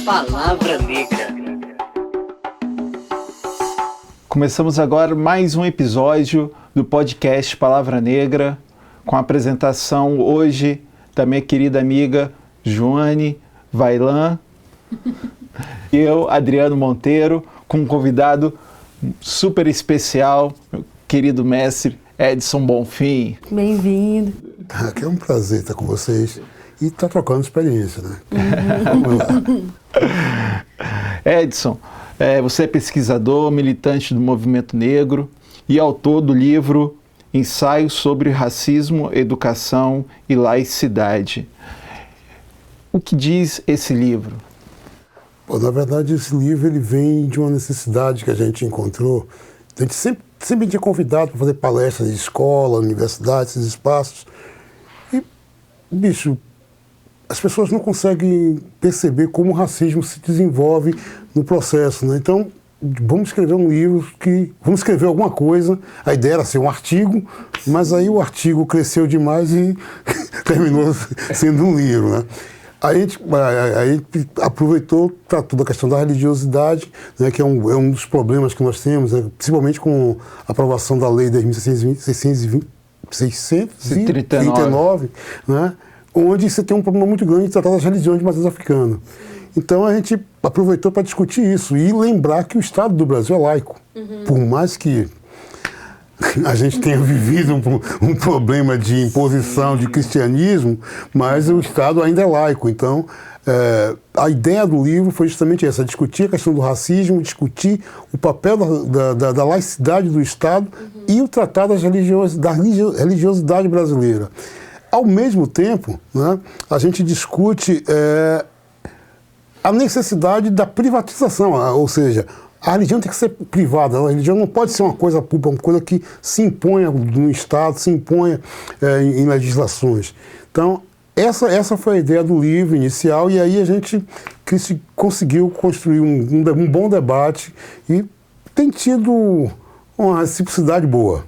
Palavra Negra. Começamos agora mais um episódio do podcast Palavra Negra, com a apresentação hoje da minha querida amiga Joane Vailan e eu, Adriano Monteiro, com um convidado super especial, meu querido mestre Edson Bonfim. Bem-vindo. É um prazer estar com vocês e estar trocando experiência, né? Vamos lá. Edson, você é pesquisador, militante do movimento negro e autor do livro Ensaios sobre Racismo, Educação e Laicidade. O que diz esse livro? Bom, na verdade, esse livro ele vem de uma necessidade que a gente encontrou. A gente sempre tinha convidado para fazer palestras em escola, universidade, esses espaços. E, bicho, as pessoas não conseguem perceber como o racismo se desenvolve no processo, né? Então, vamos escrever um livro, vamos escrever alguma coisa. A ideia era ser um artigo, mas aí o artigo cresceu demais e terminou sendo um livro, né? A gente aproveitou, tratou da questão da religiosidade, né, que é um dos problemas que nós temos, né, principalmente com a aprovação da Lei 10.639, né, onde você tem um problema muito grande de tratar das religiões de matriz africana. Então a gente aproveitou para discutir isso e lembrar que o Estado do Brasil é laico. Por mais que a gente tenha vivido um problema de imposição de cristianismo, mas o Estado ainda é laico. Então, a ideia do livro foi justamente essa, discutir a questão do racismo, discutir o papel da laicidade do Estado e o tratar da religiosidade brasileira. Ao mesmo tempo, né, a gente discute a necessidade da privatização, ou seja, a religião tem que ser privada, a religião não pode ser uma coisa pública, uma coisa que se imponha no Estado, se imponha em legislações. Então, essa foi a ideia do livro inicial, e aí a gente conseguiu construir um bom debate e tem tido uma reciprocidade boa.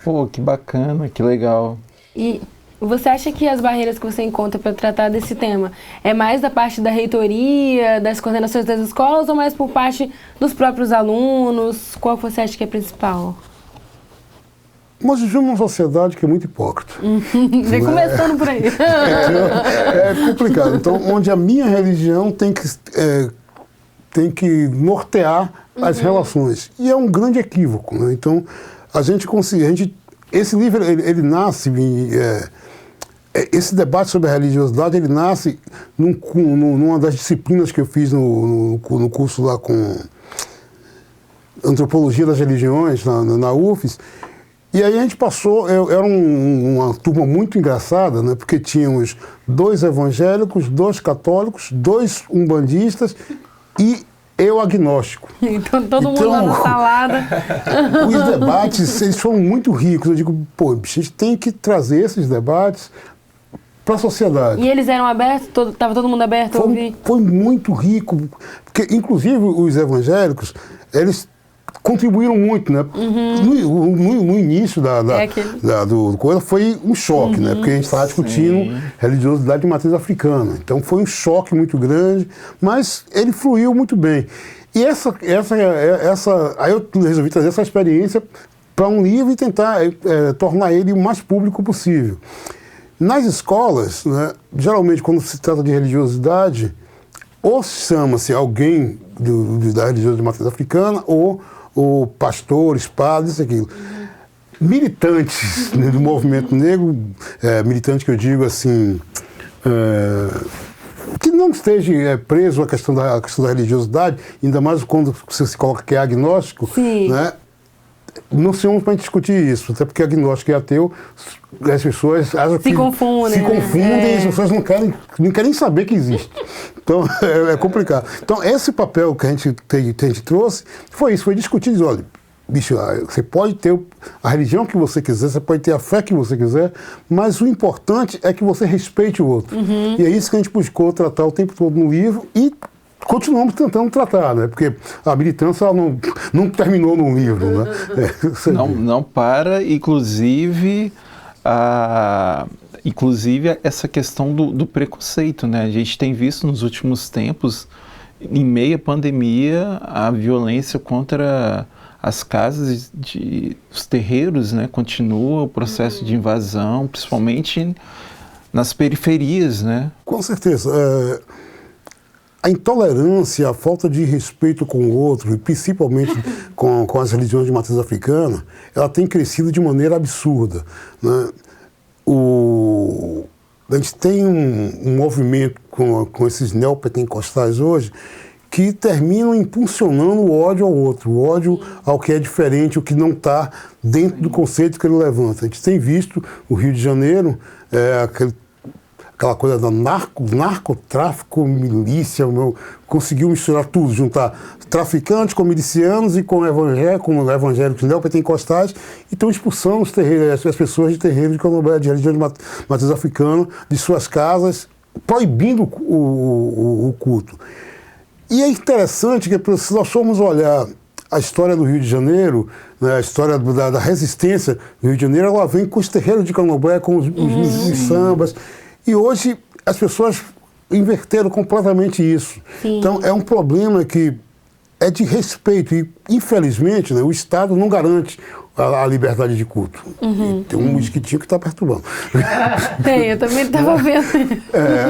Pô, que bacana, que legal. E você acha que as barreiras que você encontra para tratar desse tema é mais da parte da reitoria, das coordenações das escolas, ou mais por parte dos próprios alunos? Qual você acha que é principal? Nós vivemos uma sociedade que é muito hipócrita. Vem começando por aí. É complicado. Então, onde a minha religião tem que nortear as relações. E é um grande equívoco, né? Então, esse livro, ele nasce... Esse debate sobre a religiosidade, ele nasce numa das disciplinas que eu fiz no curso lá com Antropologia das Religiões, na UFES, e aí a gente passou, era uma turma muito engraçada, né, porque tínhamos 2 evangélicos, 2 católicos, 2 umbandistas e eu agnóstico. Então todo mundo lá na salada. Os debates, eles foram muito ricos. Eu digo, pô, a gente tem que trazer esses debates para a sociedade. E eles eram abertos? Estava todo mundo aberto a ouvir? Foi muito rico, porque inclusive os evangélicos, eles contribuíram muito, né? No início do coisa foi um choque, né? Porque a gente estava discutindo religiosidade de matriz africana. Então foi um choque muito grande, mas ele fluiu muito bem. E aí eu resolvi trazer essa experiência para um livro e tentar tornar ele o mais público possível. Nas escolas, né, geralmente quando se trata de religiosidade, ou chama-se alguém da religiosidade de matriz africana, ou pastores, padres, aquilo. Militantes, né, do movimento negro, militante que eu digo assim, que não esteja preso à questão da religiosidade, ainda mais quando você se coloca que é agnóstico, né? Não sei onde para discutir isso, até porque agnóstico e ateu, as pessoas acham que se confundem e as pessoas não querem saber que existe. Então, é complicado. Então, esse papel que a gente trouxe foi isso, foi discutir, olha, bicho, você pode ter a religião que você quiser, você pode ter a fé que você quiser, mas o importante é que você respeite o outro. E é isso que a gente buscou tratar o tempo todo no livro e continuamos tentando tratar, né? Porque a militância não terminou num livro, né? Não para, inclusive, Inclusive essa questão do preconceito, né? A gente tem visto nos últimos tempos, em meio à pandemia, a violência contra as casas, os terreiros, né? Continua o processo de invasão, principalmente nas periferias, né? Com certeza. A intolerância, a falta de respeito com o outro, e principalmente com as religiões de matriz africana, ela tem crescido de maneira absurda, né? A gente tem um movimento com esses neopentecostais hoje que terminam impulsionando o ódio ao outro, o ódio ao que é diferente, o que não está dentro do conceito que ele levanta. A gente tem visto o Rio de Janeiro, aquela coisa do narcotráfico, milícia, conseguiu misturar tudo, juntar traficantes com milicianos e com evangélicos neopentecostais, e estão expulsando as pessoas de terreiro de candomblé, de religião de matriz africana, de suas casas, proibindo o culto. E é interessante que, se nós formos olhar a história do Rio de Janeiro, né, a história da resistência do Rio de Janeiro, ela vem com os terreiros de candomblé, com os sambas. E hoje as pessoas inverteram completamente isso. Sim. Então é um problema que é de respeito. E, infelizmente, né, o Estado não garante a liberdade de culto. E tem um mosquitinho que está perturbando. Tem, eu também estava vendo.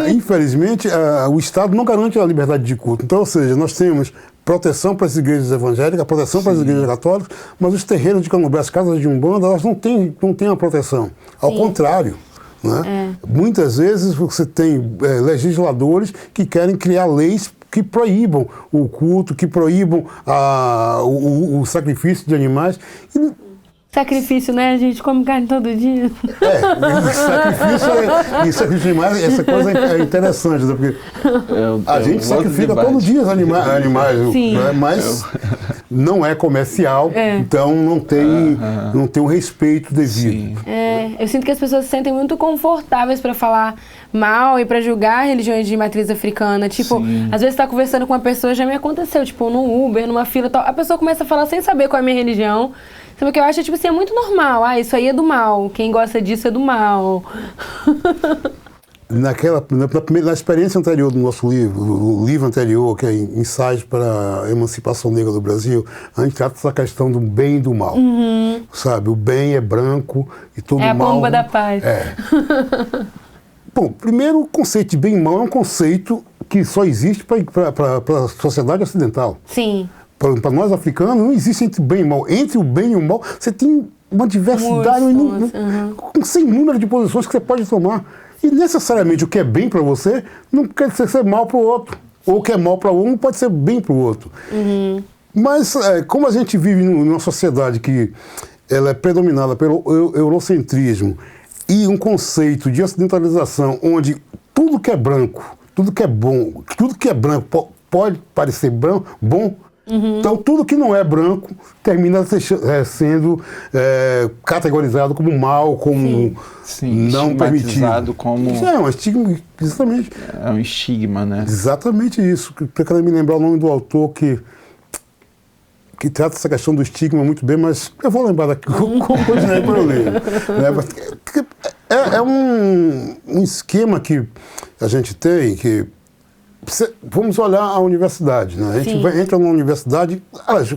Infelizmente, o Estado não garante a liberdade de culto. Então, ou seja, nós temos proteção para as igrejas evangélicas, proteção para as igrejas católicas, mas os terreiros de candomblé, as casas de umbanda, elas não têm a proteção. Ao contrário. Né? Muitas vezes você tem legisladores que querem criar leis que proíbam o culto, que proíbam o sacrifício de animais. Sacrifício, né? A gente come carne todo dia. Sacrifício de animais, essa coisa é interessante, né? Porque a gente sacrifica todo dia os animais, né? Mas não é comercial, então não tem um respeito devido. Eu sinto que as pessoas se sentem muito confortáveis para falar mal e para julgar religiões de matriz africana. Tipo, às vezes tá conversando com uma pessoa, já me aconteceu, tipo, num Uber, numa fila, tal, a pessoa começa a falar sem saber qual é a minha religião. Sabe o que eu acho? Tipo assim, é muito normal. Isso aí é do mal. Quem gosta disso é do mal. Na experiência anterior do nosso livro, o livro anterior, que é Ensaios para a Emancipação Negra do Brasil, a gente trata essa questão do bem e do mal. Sabe? O bem é branco e todo mal... É a bomba da paz. Bom, primeiro, o conceito de bem e mal é um conceito que só existe para a sociedade ocidental. Sim. Para nós africanos, não existe entre bem e mal. Entre o bem e o mal, você tem uma diversidade, sem número de posições que você pode tomar. E necessariamente o que é bem para você não quer ser mal para o outro. Ou o que é mal para um não pode ser bem para o outro. Mas como a gente vive numa sociedade que ela é predominada pelo eurocentrismo e um conceito de ocidentalização onde tudo que é branco, tudo que é bom, tudo que é branco pode parecer bom, então tudo que não é branco termina sendo categorizado como mal, como não permitido. Como... É um estigma, exatamente. É um estigma, né? Exatamente isso. Eu quero me lembrar o nome do autor que trata essa questão do estigma muito bem, mas eu vou lembrar daqui como continuei para eu ler. É um esquema que a gente tem que... Vamos olhar a universidade, né? A gente entra numa universidade,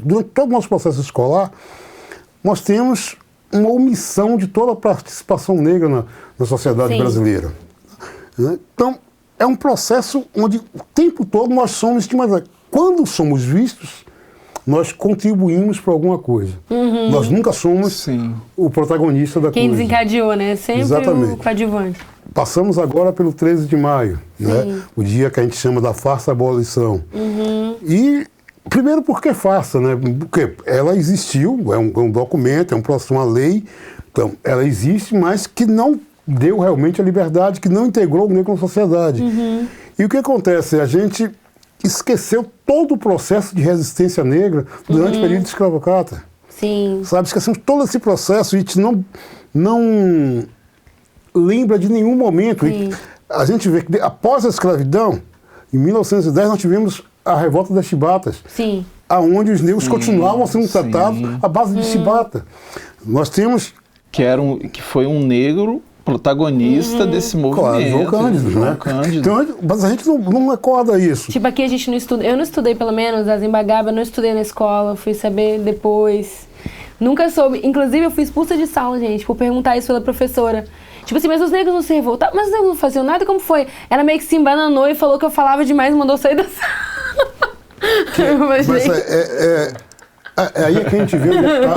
durante todo o nosso processo escolar, nós temos uma omissão de toda a participação negra na sociedade brasileira. Então, é um processo onde o tempo todo nós somos estigmatizados. Quando somos vistos, nós contribuímos para alguma coisa. Nós nunca somos o protagonista da coisa. Quem desencadeou, né? Sempre o coadjuvante. Passamos agora pelo 13 de maio, né? O dia que a gente chama da farsa abolição. E, primeiro, por que farsa, né? Porque ela existiu, é um documento, é uma lei, então ela existe, mas que não deu realmente a liberdade, que não integrou o negro na sociedade. E o que acontece? A gente esqueceu todo o processo de resistência negra durante o período de escravocrata. Sabe, esquecemos todo esse processo e a gente não lembra de nenhum momento. A gente vê que após a escravidão, em 1910, nós tivemos a revolta das chibatas, aonde os negros continuavam sendo tratados à base de chibata. Nós temos... Que foi um negro protagonista desse movimento. Claro, João Cândido, João né? Cândido. Então, mas a gente não acorda isso. Tipo, aqui a gente não estuda. Eu não estudei, pelo menos, as Embagaba, não estudei na escola, fui saber depois. Nunca soube. Inclusive, eu fui expulsa de sala, gente, por perguntar isso pela professora. Tipo assim, mas os negros não se revoltaram? Mas os negros não faziam nada? Como foi? Ela meio que se embananou e falou que eu falava demais e mandou sair da sala. Mas aí é que a gente vê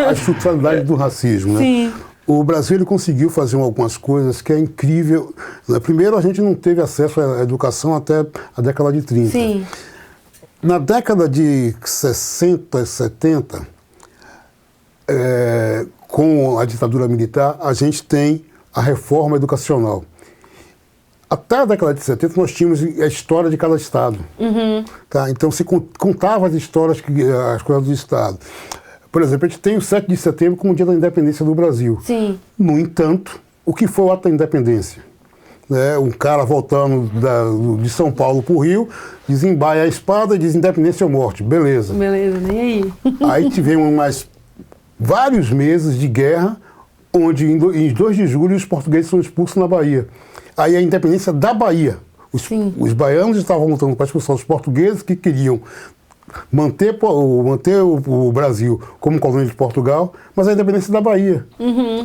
a estruturalidade do racismo, né? Sim. O Brasil ele conseguiu fazer algumas coisas que é incrível. Primeiro, a gente não teve acesso à educação até a década de 30. Sim. Na década de 60, 70, com a ditadura militar, a gente tem a reforma educacional. Até a década de 70, nós tínhamos a história de cada estado. Tá? Então, se contava as histórias, as coisas do estado. Por exemplo, a gente tem o 7 de setembro como o dia da independência do Brasil. Sim. No entanto, o que foi o ato da independência? Um cara voltando de São Paulo para o Rio, desembaia a espada e diz independência ou morte. Beleza. Beleza, nem aí. Aí tivemos mais vários meses de guerra, onde em 2 de julho os portugueses são expulsos na Bahia. Aí a independência da Bahia. Os baianos estavam lutando para a expulsão dos portugueses que queriam manter o Brasil como colônia de Portugal, mas a independência da Bahia,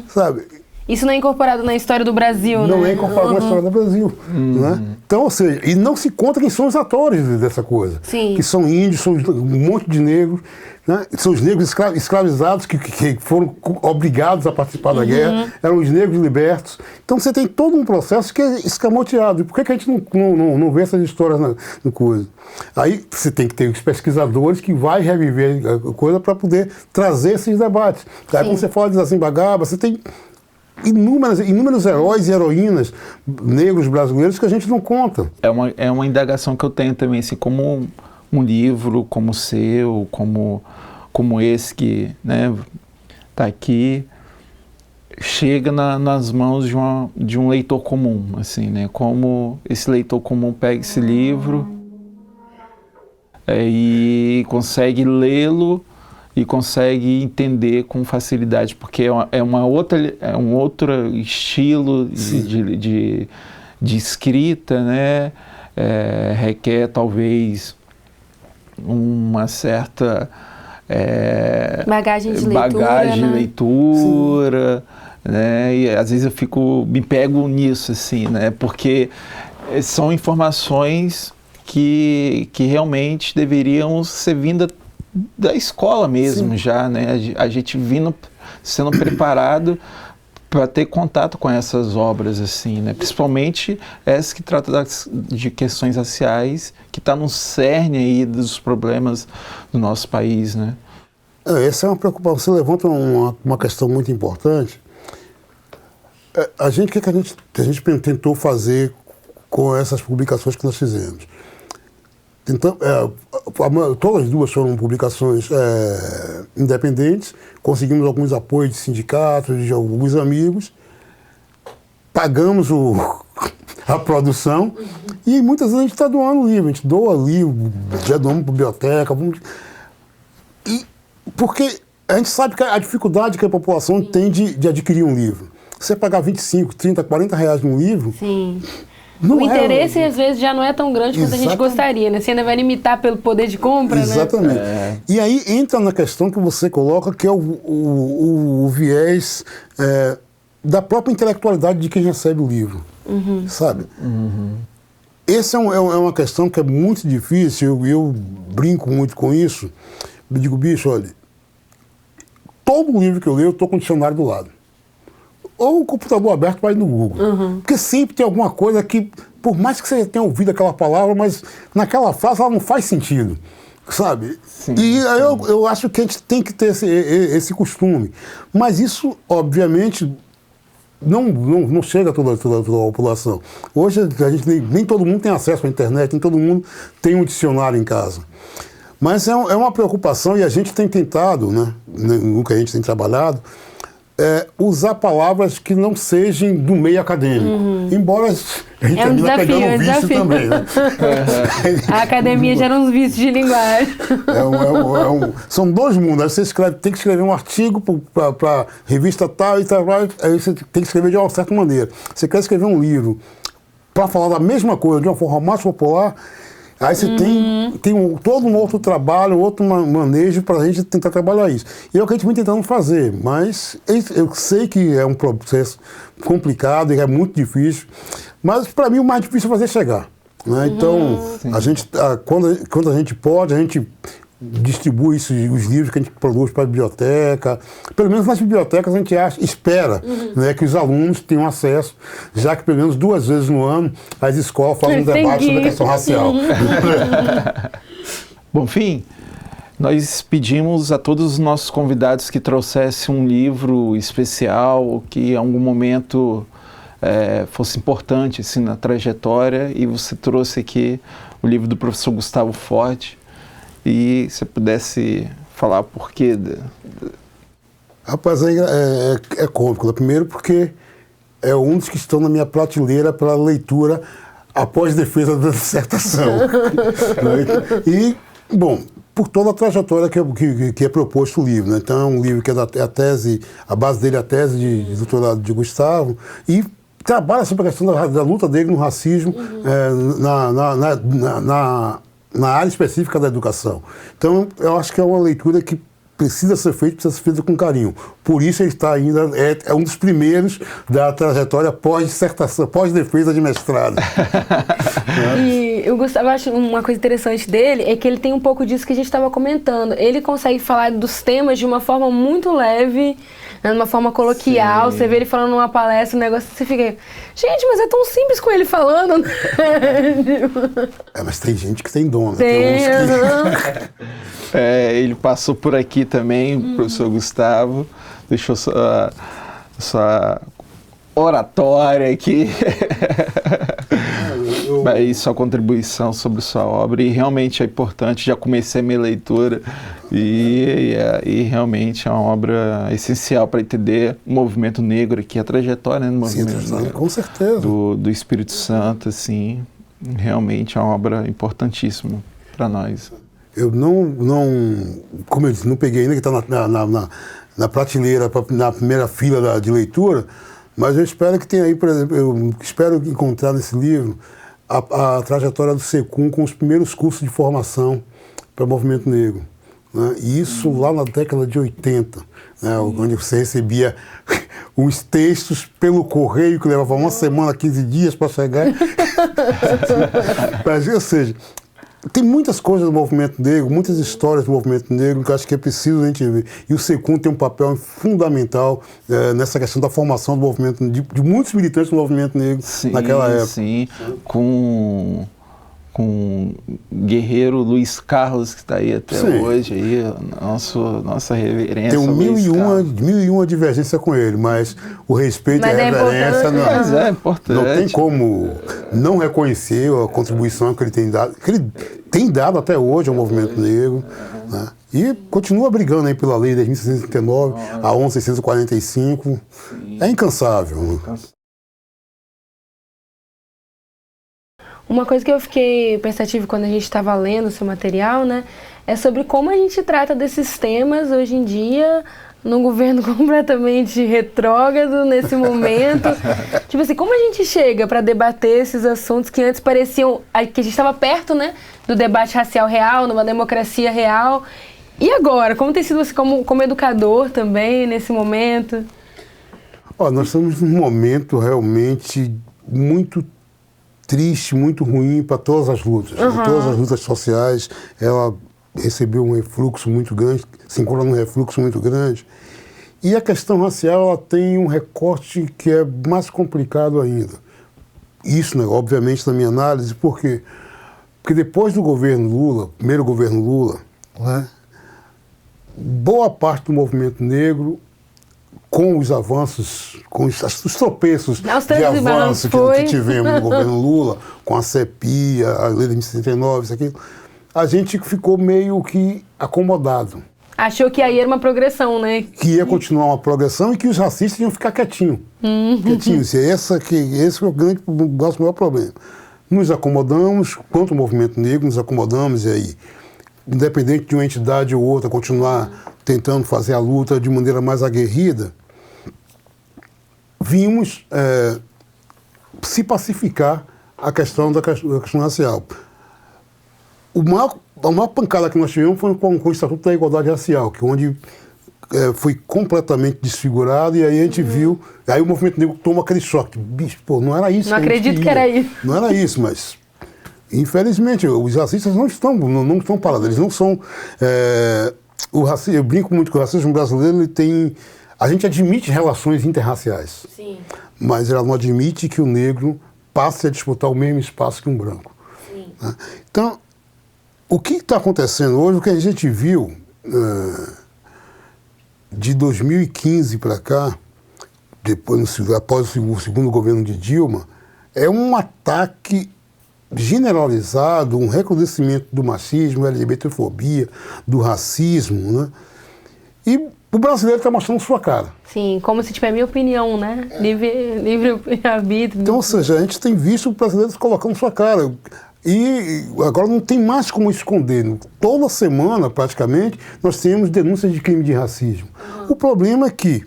sabe? Isso não é incorporado na história do Brasil, né? Não é incorporado na história do Brasil, né? Então, ou seja, e não se conta quem são os atores dessa coisa. Sim. Que são índios, são um monte de negros, né? São os negros escravizados que foram obrigados a participar da guerra, eram os negros libertos. Então você tem todo um processo que é escamoteado. E por que a gente não vê essas histórias no coisa? Aí você tem que ter os pesquisadores que vai reviver a coisa para poder trazer esses debates. Aí quando você fala de Embagaba, você tem inúmeros heróis e heroínas negros brasileiros que a gente não conta. É uma indagação que eu tenho também, assim, como um livro como o seu, como esse que, né, tá aqui, chega nas mãos de um leitor comum, assim, né? Como esse leitor comum pega esse livro e consegue lê-lo e consegue entender com facilidade, porque é um outro estilo de escrita, né? Requer talvez uma certa bagagem de leitura, né? E às vezes me pego nisso, assim, né? Porque são informações que realmente deveriam ser vindas da escola mesmo. Sim. Já, né? A gente sendo preparado para ter contato com essas obras, assim, né? Principalmente essa que trata de questões raciais, que está no cerne aí dos problemas do nosso país, né? Essa é uma preocupação. Você levanta uma questão muito importante. O que a gente tentou fazer com essas publicações que nós fizemos? Então, todas as duas foram publicações independentes, conseguimos alguns apoios de sindicatos, de alguns amigos, pagamos a produção e muitas vezes a gente está doando livro, a gente doa livro, já doamos para a biblioteca. Porque a gente sabe que a dificuldade que a população tem de adquirir um livro. Você pagar 25, 30, 40 reais num livro... Sim. O interesse, às vezes, já não é tão grande quanto a gente gostaria, né? Você ainda vai limitar pelo poder de compra, exatamente, né? E aí entra na questão que você coloca, que é o viés da própria intelectualidade de quem recebe o livro, sabe? Essa é uma questão que é muito difícil, eu brinco muito com isso. Eu digo, bicho, olha, todo livro que eu leio, eu estou com o dicionário do lado. Ou o computador aberto vai no Google. Porque sempre tem alguma coisa que, por mais que você tenha ouvido aquela palavra, mas naquela frase ela não faz sentido, sabe? Sim, e aí eu acho que a gente tem que ter esse costume. Mas isso, obviamente, não chega a toda a população. Hoje nem todo mundo tem acesso à internet, nem todo mundo tem um dicionário em casa. Mas é uma preocupação e a gente tem tentado, né, no que a gente tem trabalhado, usar palavras que não sejam do meio acadêmico. Embora a gente termina pegando vício também. Né? A academia gera uns vícios de linguagem. São dois mundos. Você tem que escrever um artigo para revista tal e tal, aí você tem que escrever de uma certa maneira. Você quer escrever um livro para falar da mesma coisa, de uma forma mais popular, aí você tem todo um outro trabalho, outro manejo para a gente tentar trabalhar isso. E é o que a gente vem tentando fazer, mas eu sei que é um processo complicado e é muito difícil, mas para mim o mais difícil é fazer chegar. Né? Então, quando a gente pode, a gente distribui os livros que a gente produz para a biblioteca. Pelo menos nas bibliotecas a gente espera né, que os alunos tenham acesso, já que pelo menos 2 vezes no ano as escolas fazem um debate sobre a questão racial. Bom, fim, nós pedimos a todos os nossos convidados que trouxessem um livro especial, que em algum momento fosse importante assim, na trajetória, e você trouxe aqui o livro do professor Gustavo Forte. E se pudesse falar o porquê. Rapaz, é cômico. Primeiro porque é um dos que estão na minha prateleira para leitura após defesa da dissertação. E, bom, por toda a trajetória que é proposto o livro. Né? Então é um livro que é a base dele é a tese de doutorado de Gustavo, e trabalha sobre a questão da luta dele no racismo na área específica da educação. Então, eu acho que é uma leitura que precisa ser feita com carinho. Por isso ele está ainda, é um dos primeiros da trajetória pós-dissertação, pós-defesa de mestrado. E eu acho uma coisa interessante dele é que ele tem um pouco disso que a gente estava comentando. Ele consegue falar dos temas de uma forma muito leve, de uma forma coloquial. Sim. Você vê ele falando numa palestra, um negócio, você fica, gente, mas é tão simples com ele falando. Mas tem gente que tem dom, né? Tem ele passou por aqui também, o professor Gustavo, deixou sua oratória aqui, aí sua contribuição sobre sua obra, e realmente é importante. Já comecei a minha leitura e realmente é uma obra essencial para entender o movimento negro aqui, a trajetória, né, do movimento negro, com certeza, do Espírito Santo, assim, realmente é uma obra importantíssima para nós. Eu como eu disse, não peguei ainda, que está na prateleira, na primeira fila de leitura, mas eu espero que tenha aí, por exemplo, eu espero encontrar nesse livro a trajetória do SECUM com os primeiros cursos de formação para o movimento negro. Né? E isso lá na década de 80, né? Onde você recebia uns textos pelo correio que levava uma semana, 15 dias para chegar. Mas, ou seja, tem muitas coisas do movimento negro, muitas histórias do movimento negro que eu acho que é preciso a gente ver. E o SECUM tem um papel fundamental nessa questão da formação do movimento, de muitos militantes do movimento negro naquela época. Sim, com o guerreiro Luiz Carlos, que está aí até hoje, aí, nossa reverência. Tem mil e uma divergência com ele, mas o respeito e a reverência é importante. Não tem como não reconhecer a contribuição que ele tem dado até hoje ao movimento negro. Né? E continua brigando aí pela lei de 10.639, a 11.645. É incansável. Uma coisa que eu fiquei pensativa quando a gente estava lendo o seu material, né, é sobre como a gente trata desses temas hoje em dia, num governo completamente retrógrado nesse momento. Tipo assim, como a gente chega para debater esses assuntos que antes pareciam, que a gente estava perto, né, do debate racial real, numa democracia real. E agora, como tem sido você como educador também nesse momento? Nós estamos num momento realmente muito triste, muito ruim para todas as lutas. Né? Todas as lutas sociais, ela recebeu um refluxo muito grande, se encontra num refluxo muito grande. E a questão racial, ela tem um recorte que é mais complicado ainda. Isso, né, obviamente, na minha análise, por quê? Porque depois do governo Lula, primeiro governo Lula, né, boa parte do movimento negro, com os avanços, com os tropeços de avanço que tivemos no governo Lula, com a CEPI, a lei de 10.639, isso aqui, a gente ficou meio que acomodado. Achou que aí era uma progressão, né? Que ia continuar uma progressão e que os racistas iam ficar quietinhos. Quietinhos. Esse é o grande, nosso maior problema. Nos acomodamos, quanto ao movimento negro, nos acomodamos e aí, independente de uma entidade ou outra, continuar tentando fazer a luta de maneira mais aguerrida, vimos se pacificar a questão da questão racial. A maior pancada que nós tivemos foi com o Estatuto da Igualdade Racial, que onde foi completamente desfigurado, e aí a gente viu, aí o movimento negro toma aquele choque. Bicho, pô, não era isso. Não acredito que era isso. Não era isso, mas infelizmente os racistas não estão parados, eles não são... eu brinco muito que o racismo brasileiro, ele tem... A gente admite relações interraciais, Sim. mas ela não admite que o negro passe a disputar o mesmo espaço que um branco. Sim. Né? Então, o que está acontecendo hoje, o que a gente viu de 2015 para cá, após o segundo governo de Dilma, é um ataque generalizado, um recrudescimento do machismo, LGBTfobia, do racismo, né? E o brasileiro está mostrando sua cara. Sim, como se tiver minha opinião, né? Livre arbítrio. Então, ou seja, a gente tem visto os brasileiros colocando sua cara. E agora não tem mais como esconder. Toda semana, praticamente, nós temos denúncias de crime de racismo. O problema é que,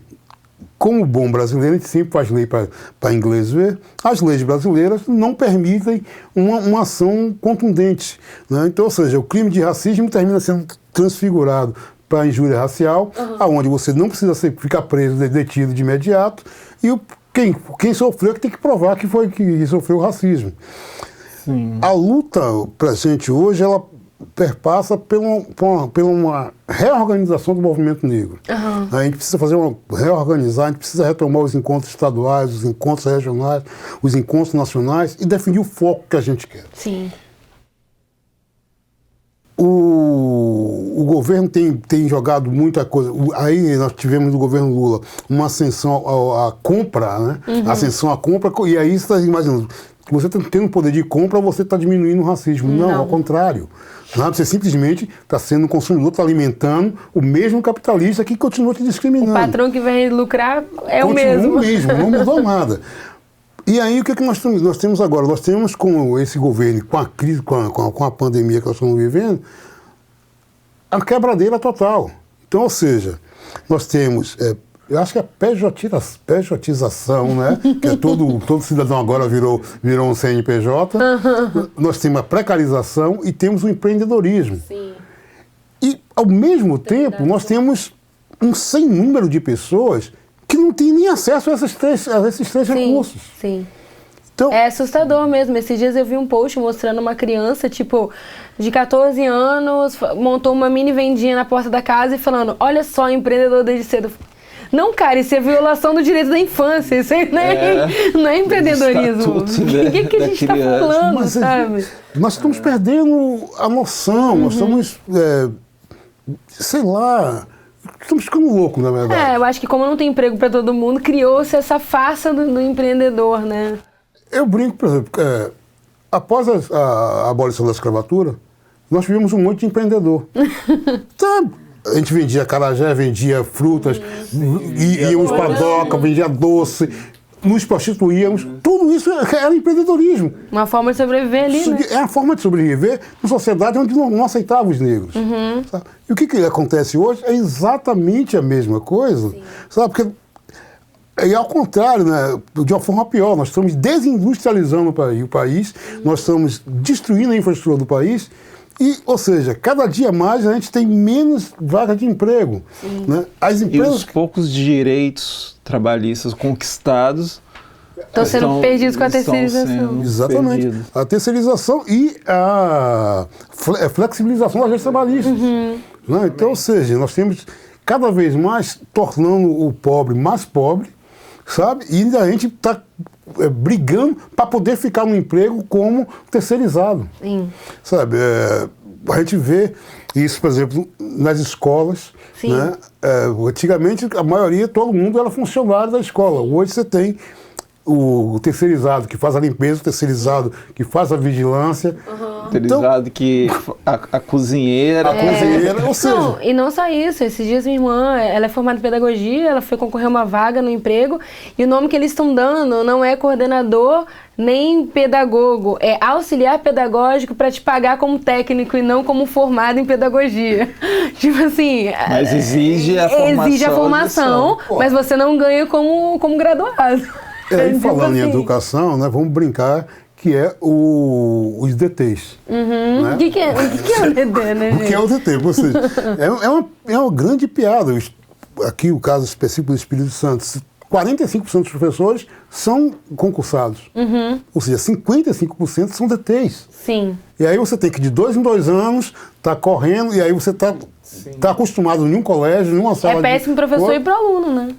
como bom brasileiro, a gente sempre faz lei para inglês ver, as leis brasileiras não permitem uma ação contundente. Né? Então, ou seja, o crime de racismo termina sendo transfigurado para injúria racial, aonde você não precisa ficar preso, detido de imediato, e quem sofreu que tem que provar que sofreu racismo. Sim. A luta para a gente hoje, ela perpassa por uma reorganização do movimento negro. A gente precisa reorganizar, a gente precisa retomar os encontros estaduais, os encontros regionais, os encontros nacionais e definir o foco que a gente quer. Sim. O governo tem jogado muita coisa. Aí nós tivemos no governo Lula uma ascensão à compra, né? Ascensão à compra, e aí você está imaginando, você tendo poder de compra, você está diminuindo o racismo. Não, ao contrário. Você simplesmente está sendo um consumidor, está alimentando o mesmo capitalista que continua te discriminando. O patrão que vai lucrar é continua o mesmo. O mesmo, não mudou nada. E aí o que nós temos agora? Nós temos com esse governo, com a crise, com a pandemia que nós estamos vivendo, a quebradeira total. Então, ou seja, nós temos, eu acho que a pejotização, né? Que todo cidadão agora virou um CNPJ. Nós temos a precarização e temos o empreendedorismo. Sim. E, ao mesmo tempo, nós temos um sem número de pessoas que não têm nem acesso a esses três recursos. Sim. Então, é assustador mesmo. Esses dias eu vi um post mostrando uma criança, tipo, de 14 anos, montou uma mini vendinha na porta da casa e falando, olha só, empreendedor desde cedo. Não, cara, isso é violação do direito da infância, isso não é empreendedorismo. O que a gente está falando, sabe? Nós estamos perdendo a noção, nós estamos, sei lá... Estamos ficando loucos, na verdade. Eu acho que como não tem emprego para todo mundo, criou-se essa farsa do empreendedor, né? Eu brinco, por exemplo, após a abolição da escravatura, nós tivemos um monte de empreendedor. Sabe? A gente vendia acarajé, vendia frutas, íamos para a doca, vendia doce, nos prostituíamos. Tudo isso era empreendedorismo. Uma forma de sobreviver ali, né? É a forma de sobreviver numa sociedade onde não aceitava os negros. Sabe? E o que acontece hoje é exatamente a mesma coisa. Sabe? Porque é ao contrário, né? De uma forma pior. Nós estamos desindustrializando o país, nós estamos destruindo a infraestrutura do país. Ou seja, cada dia mais a gente tem menos vaga de emprego. Né? As empresas... E os poucos direitos trabalhistas conquistados estão sendo perdidos com a terceirização. Exatamente. Perdidos. A terceirização e a flexibilização das leis trabalhistas. Né? Então, ou seja, nós temos cada vez mais tornando o pobre mais pobre, sabe? E ainda a gente está brigando para poder ficar no emprego como terceirizado. Sim. Sabe? A gente vê isso, por exemplo, nas escolas. Sim. Né? Antigamente, a maioria, todo mundo era funcionário da escola. Hoje você tem o terceirizado que faz a limpeza, o terceirizado que faz a vigilância. caracterizado que a cozinheira... ou seja... Não, e não só isso, esses dias minha irmã, ela é formada em pedagogia, ela foi concorrer a uma vaga no emprego, e o nome que eles estão dando não é coordenador nem pedagogo, é auxiliar pedagógico para te pagar como técnico e não como formado em pedagogia. Tipo assim... Mas exige a formação. Exige a formação, mas você não ganha como graduado. E falando em educação, né, vamos brincar que é os DTs. Né? O que é o DT, né, gente? O que é o DT? Ou seja, é uma grande piada. Aqui o caso específico do Espírito Santo, 45% dos professores são concursados. Ou seja, 55% são DTs. Sim. E aí você tem que, de 2 em 2 anos, tá correndo, e aí você tá acostumado em um colégio, em uma sala de... É péssimo professor e pro aluno, né?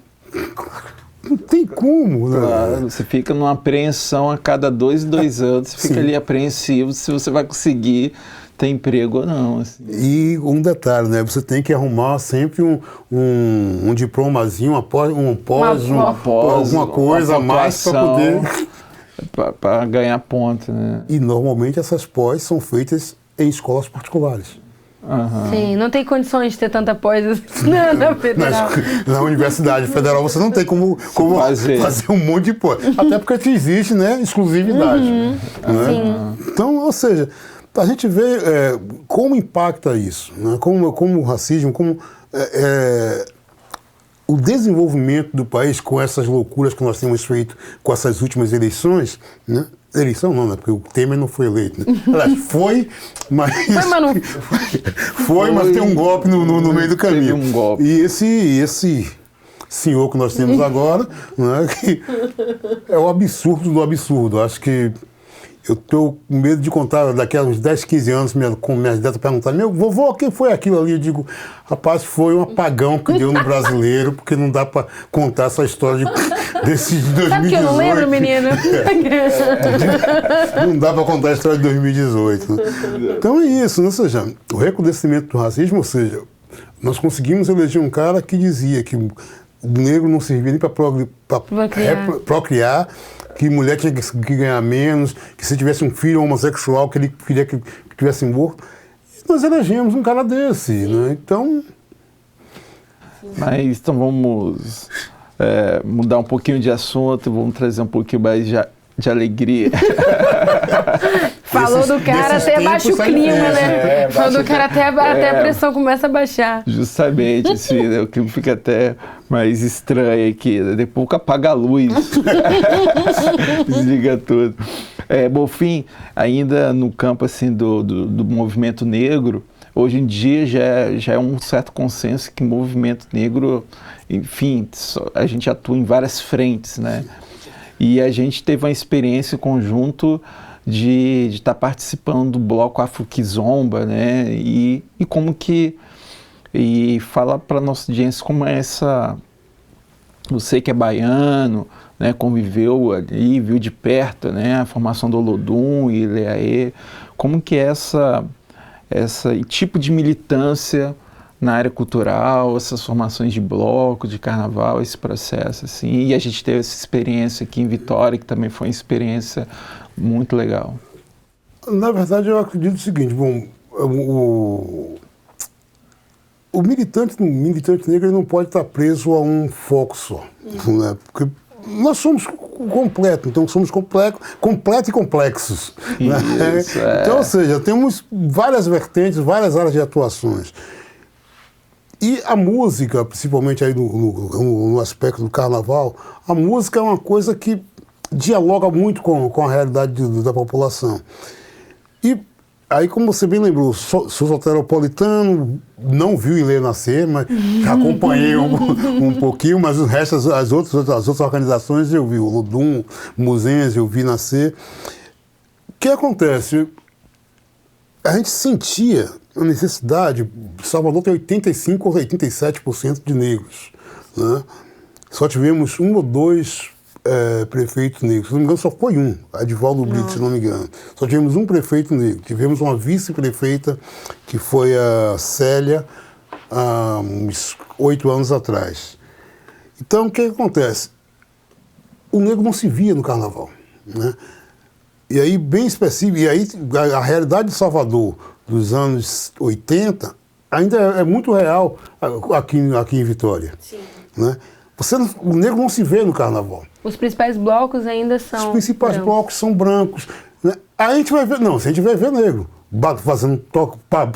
Não tem como, né? Claro, você fica numa apreensão a cada 2 em 2 anos, você fica ali apreensivo se você vai conseguir ter emprego ou não. Assim. E um detalhe, né? Você tem que arrumar sempre um diplomazinho, alguma coisa a mais para poder... Para ganhar ponto, né? E normalmente essas pós são feitas em escolas particulares. Sim, não tem condições de ter tanta pós na federal. Na Universidade Federal você não tem como fazer um monte de pós. Até porque existe, né, exclusividade. Né? Sim. Então, ou seja, a gente vê como impacta isso, né? Como o racismo, como o desenvolvimento do país com essas loucuras que nós temos feito com essas últimas eleições, né? Eleição não, né? Porque o Temer não foi eleito. Né? Aliás, foi, mas... Foi, mas tem um golpe no meio do caminho. Um golpe. E esse senhor que nós temos agora, né? Que é o absurdo do absurdo. Acho que eu estou com medo de contar daqui a uns 10, 15 anos, com minhas netas perguntarem, meu vovô, quem foi aquilo ali? Eu digo, rapaz, foi um apagão que deu no brasileiro, porque não dá para contar essa história desse de 2018. Sabe que eu não lembro, menino? Não dá para contar a história de 2018. Né? Então é isso, ou seja, o recrudescimento do racismo, ou seja, nós conseguimos eleger um cara que dizia que o negro não servia nem para procriar, que mulher tinha que ganhar menos, que se tivesse um filho homossexual, que ele queria que tivesse morto. E nós elegemos um cara desse, né? Então... Mas então vamos mudar um pouquinho de assunto, vamos trazer um pouquinho mais de alegria. Falou do cara, até baixa o clima, né? Falou do cara, até a pressão começa a baixar. Justamente, assim, né? O clima fica até mais estranho aqui, né? Depois apaga a luz, desliga tudo. Bonfim, ainda no campo assim, do movimento negro, hoje em dia já é um certo consenso que o movimento negro, enfim, a gente atua em várias frentes, né? E a gente teve uma experiência em conjunto de estar participando do bloco Afro-Kizomba, né? E como que... E fala para a nossa audiência como é essa... Você que é baiano, né, conviveu ali, viu de perto, né, a formação do Olodum e Leaê, como que é esse tipo de militância na área cultural, essas formações de bloco, de carnaval, esse processo, assim, e a gente teve essa experiência aqui em Vitória, que também foi uma experiência muito legal. Na verdade, eu acredito o seguinte, bom, o militante negro não pode estar preso a um foco só, né? Porque nós somos completos, então somos completo e complexos. Isso, né? Então, ou seja, temos várias vertentes, várias áreas de atuações. E a música, principalmente aí no aspecto do carnaval, a música é uma coisa que dialoga muito com a realidade da população. E aí, como você bem lembrou, sou soteropolitano, não vi o Ilê nascer, mas acompanhei um pouquinho, mas o resto, as outras organizações eu vi, o Olodum, Muzense, eu vi nascer. O que acontece? A gente sentia a necessidade, Salvador tem 85% ou 87% de negros, né? Só tivemos 1 ou 2 prefeitos negros, se não me engano só foi um, Adivaldo Brito, se não me engano. Só tivemos um prefeito negro, tivemos uma vice-prefeita que foi a Célia, há uns 8 anos atrás. Então o que acontece? O negro não se via no carnaval, né? E aí, bem específico, e aí a realidade de Salvador dos anos 80 ainda é muito real aqui em Vitória. Sim. Né? O negro não se vê no carnaval. Os principais blocos ainda são Os principais brancos. blocos são brancos. Né? Aí a gente vai ver, não, se a gente vai ver negro,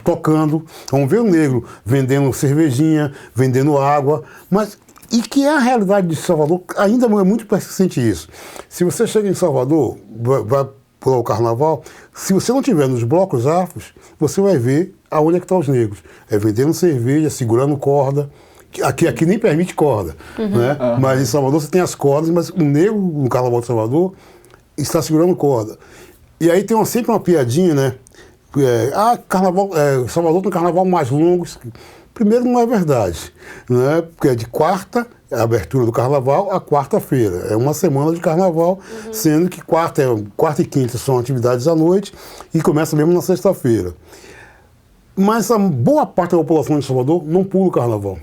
tocando, vamos ver o negro vendendo cervejinha, vendendo água, mas e que é a realidade de Salvador, ainda é muito persistente isso. Se você chega em Salvador, vai pular o carnaval, se você não estiver nos blocos afros, você vai ver aonde é que estão os negros. É vendendo cerveja, segurando corda. Aqui nem permite corda, né? Mas em Salvador você tem as cordas, mas o negro no Carnaval de Salvador está segurando corda. E aí tem sempre uma piadinha, né? Salvador tem um carnaval mais longo. Primeiro, não é verdade, né? Porque é de quarta, a abertura do carnaval, a quarta-feira. É uma semana de carnaval, sendo que quarta e quinta são atividades à noite e começa mesmo na sexta-feira. Mas a boa parte da população de Salvador não pula o carnaval.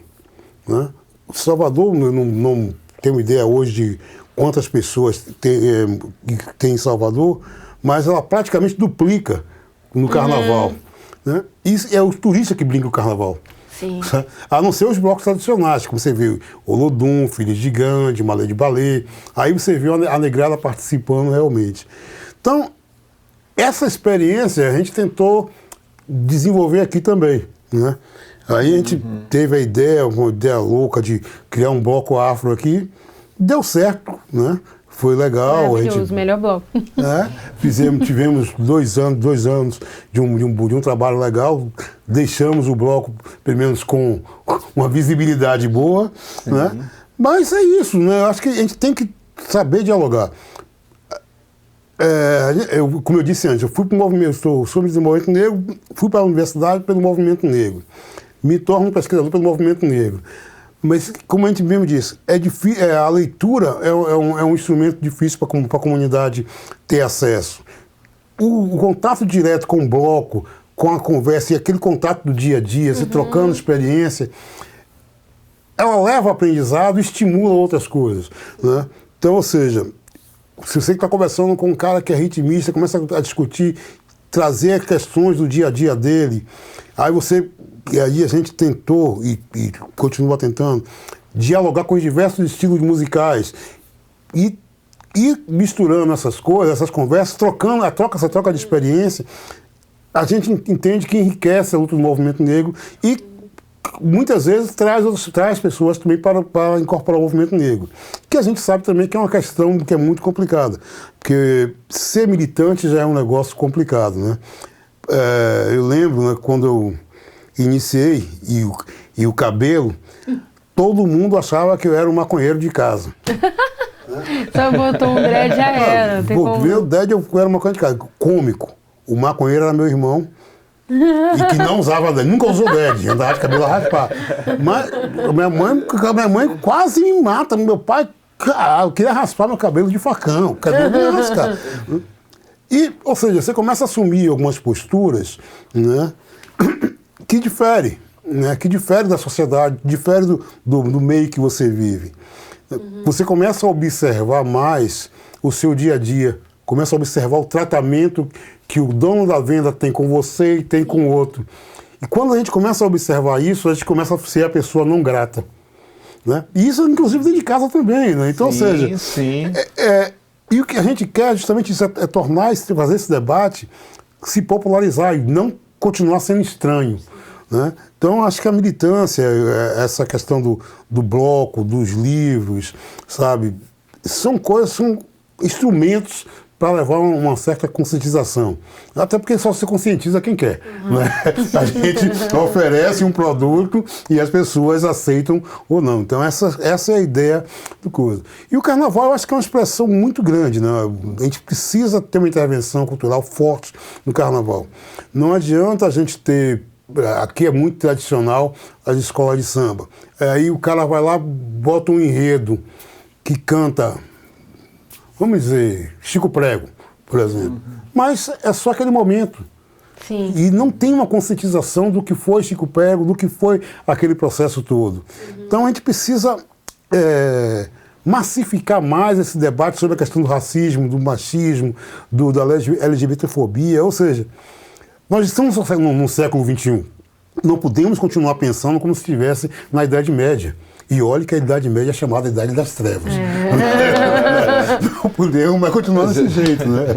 Né? Salvador, não tenho ideia hoje de quantas pessoas tem em Salvador, mas ela praticamente duplica no carnaval. Né? Isso é os turistas que brincam o carnaval. Sim. A não ser os blocos tradicionais, como você viu, Olodum, Filhos de Gandhi, Malê de Balê. Aí você viu a negrada participando realmente. Então, essa experiência a gente tentou desenvolver aqui também, né? Aí a gente teve uma ideia louca de criar um bloco afro aqui, deu certo, né? Foi legal. Maravilhoso, melhor bloco. Tivemos 2 anos de um trabalho legal, deixamos o bloco, pelo menos com uma visibilidade boa, né? Mas é isso, né? Eu acho que a gente tem que saber dialogar. Como eu disse antes, eu fui para o movimento, sou do movimento negro, fui para a universidade pelo movimento negro, me torno um pesquisador pelo movimento negro. Mas, como a gente mesmo disse, a leitura é um instrumento difícil para a comunidade ter acesso. O contato direto com o bloco, com a conversa e aquele contato do dia a dia, se trocando experiência, ela leva aprendizado e estimula outras coisas. Né? Então, ou seja, se você está conversando com um cara que é ritmista, começa a discutir, trazer questões do dia a dia dele, e aí a gente tentou e continua tentando dialogar com os diversos estilos musicais e misturando essas coisas, essas conversas, essa troca de experiência, a gente entende que enriquece a luta do movimento negro e muitas vezes traz pessoas também para incorporar o movimento negro. Que a gente sabe também que é uma questão que é muito complicada, porque ser militante já é um negócio complicado, né? Eu lembro, né, quando eu iniciei e o cabelo, todo mundo achava que eu era um maconheiro de casa. Só botou um dread, já era. Meu dread, eu era um maconheiro de casa. Cômico. O maconheiro era meu irmão. E que não usava dread, nunca usou dread, andava de cabelo raspado. Mas minha mãe quase me mata. Meu pai, eu queria raspar meu cabelo de facão. Cabelo não ia rascar. Ou seja, você começa a assumir algumas posturas, né, que diferem, né, que diferem da sociedade, diferem do meio que você vive. Você começa a observar mais o seu dia a dia, começa a observar o tratamento que o dono da venda tem com você e tem com o outro. E quando a gente começa a observar isso, a gente começa a ser a pessoa não grata. Né? E isso, inclusive, dentro de casa também. Né? Então, sim, ou seja, sim. E o que a gente quer justamente isso, é fazer esse debate se popularizar e não continuar sendo estranho. Né? Então, acho que a militância, essa questão do bloco, dos livros, sabe, são instrumentos para levar uma certa conscientização. Até porque só se conscientiza quem quer. Né? A gente oferece um produto e as pessoas aceitam ou não. Então, essa é a ideia do coisa. E o carnaval, eu acho que é uma expressão muito grande. Né? A gente precisa ter uma intervenção cultural forte no carnaval. Não adianta a gente ter... Aqui é muito tradicional as escolas de samba. Aí o cara vai lá, bota um enredo que canta... Vamos dizer, Chico Prego, por exemplo. Mas é só aquele momento. Sim. E não tem uma conscientização do que foi Chico Prego, do que foi aquele processo todo. Então a gente precisa massificar mais esse debate sobre a questão do racismo, do machismo, da LGBTfobia, ou seja, nós estamos no século XXI. Não podemos continuar pensando como se estivesse na Idade Média. E olha que a Idade Média é chamada Idade das Trevas. Não podemos, mas continuar desse jeito, né?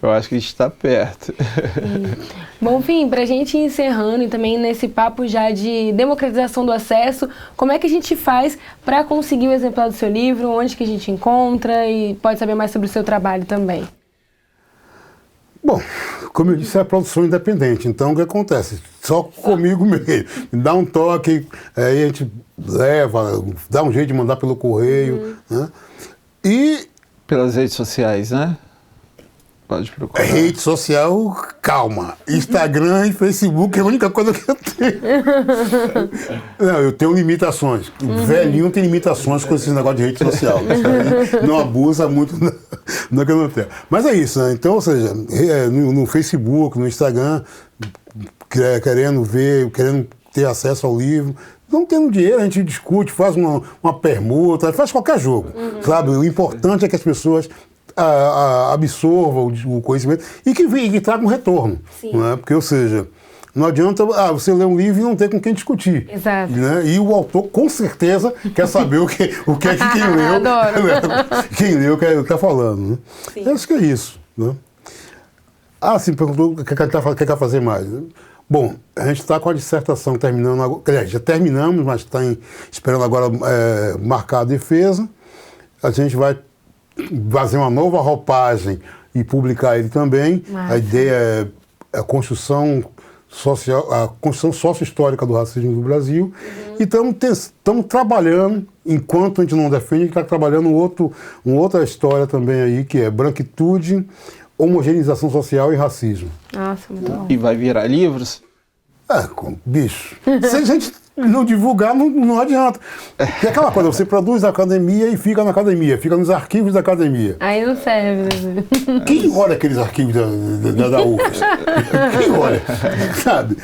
Eu acho que a gente está perto. Bom, enfim, para a gente ir encerrando e também nesse papo já de democratização do acesso, como é que a gente faz para conseguir o exemplar do seu livro? Onde que a gente encontra? E pode saber mais sobre o seu trabalho também. Bom, como eu disse, é a produção independente. Então, o que acontece? Só comigo mesmo. Dá um toque, aí a gente leva, dá um jeito de mandar pelo correio. Né? E... pelas redes sociais, né? Pode procurar. Rede social, calma. Instagram e Facebook é a única coisa que eu tenho. Não, eu tenho limitações. O velhinho tem limitações com esse negócio de rede social. Não abusa muito no que eu não tenho. Mas é isso, né? Então, ou seja, no Facebook, no Instagram, querendo ver, querendo ter acesso ao livro. Não tendo dinheiro, a gente discute, faz uma permuta, faz qualquer jogo. Sabe? O importante é que as pessoas absorvam o conhecimento e que traga um retorno. Né? Porque, ou seja, não adianta você ler um livro e não ter com quem discutir. Exato. Né? E o autor, com certeza, quer saber o que é que quem leu. Adoro. Quem leu está falando. Né? Eu acho que é isso. Né? Sim, perguntou o que quer fazer mais. Bom, a gente está com a dissertação terminando agora. Já terminamos, mas está esperando agora marcar a defesa. A gente vai fazer uma nova roupagem e publicar ele também. Mas... a ideia é a construção sócio-histórica do racismo no Brasil. E estamos trabalhando, enquanto a gente não defende, a gente está trabalhando uma outra história também aí, que é branquitude, homogeneização social e racismo. Nossa, muito bom. E vai virar livros? Bicho, se a gente não divulgar, não adianta. É aquela coisa, você produz na academia e fica na academia, fica nos arquivos da academia. Aí não serve, né? Quem olha aqueles arquivos da UFES? Quem olha? Sabe?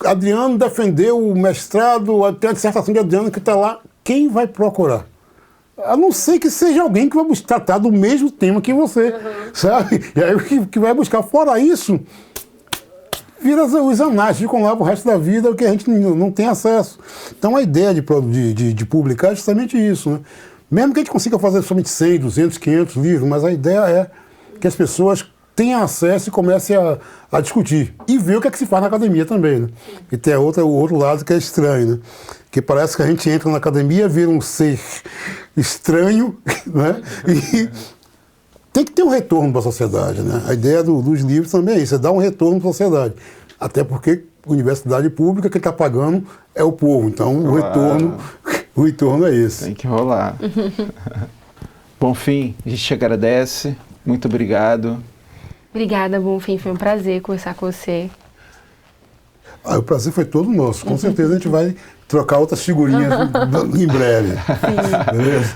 O Adriano defendeu o mestrado, tem a dissertação de Adriano que está lá. Quem vai procurar? A não ser que seja alguém que vai tratar do mesmo tema que você, sabe? E aí que vai buscar. Fora isso, vira os anais, ficam lá pro resto da vida, que a gente não tem acesso. Então a ideia de publicar é justamente isso, né? Mesmo que a gente consiga fazer somente 100, 200, 500 livros, mas a ideia é que as pessoas tenham acesso e comecem a discutir. E ver o que é que se faz na academia também, né? E tem o outro lado que é estranho, né? Que parece que a gente entra na academia, vira um ser estranho, né? E tem que ter um retorno para a sociedade, né? A ideia dos livros também é isso, é dar um retorno para a sociedade. Até porque a universidade pública, quem está pagando é o povo. Então, o retorno é esse. Tem que rolar. Bonfim, a gente te agradece. Muito obrigado. Obrigada, Bonfim. Foi um prazer conversar com você. O prazer foi todo nosso. Com certeza a gente vai trocar outras figurinhas em breve.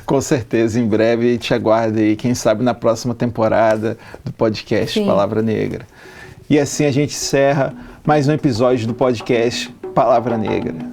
Com certeza, em breve te aguardo aí, quem sabe na próxima temporada do podcast Palavra Negra. E assim a gente encerra mais um episódio do podcast Palavra Negra.